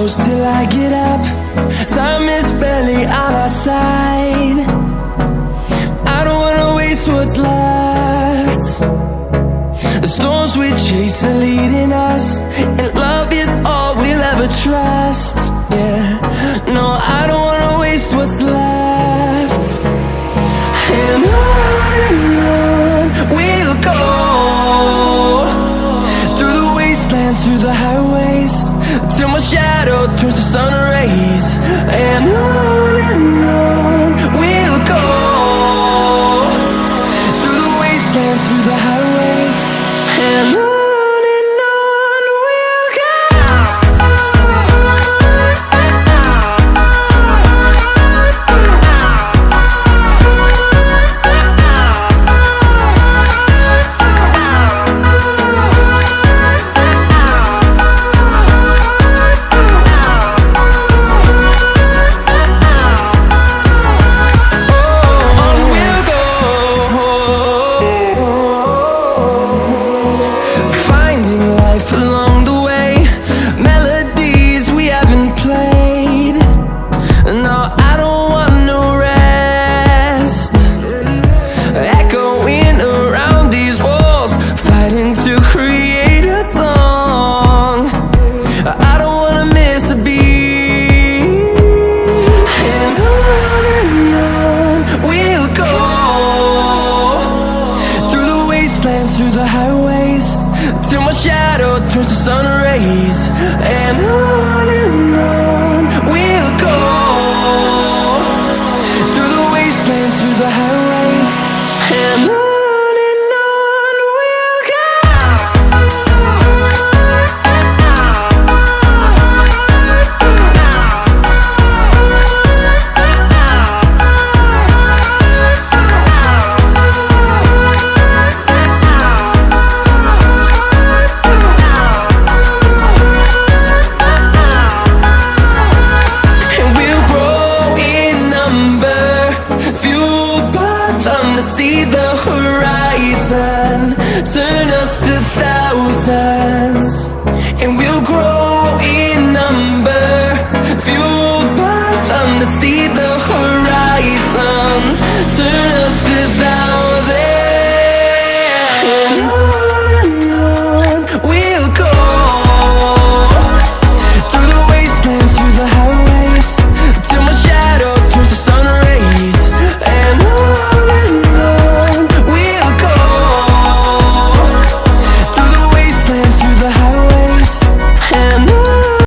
close till I get up. Time is barely on our side. I don't wanna waste what's left. The storms we chase are leading us, and love is all we'll ever trust. Yeah, no, I don't wanna waste what's left. And on we'll go, through the wastelands, through the highways, till my shadow turns to sun rays. And on we'll go, through the wastelands, through the highways, and on we'll go. Through the highways, till my shadow turns to sun rays. And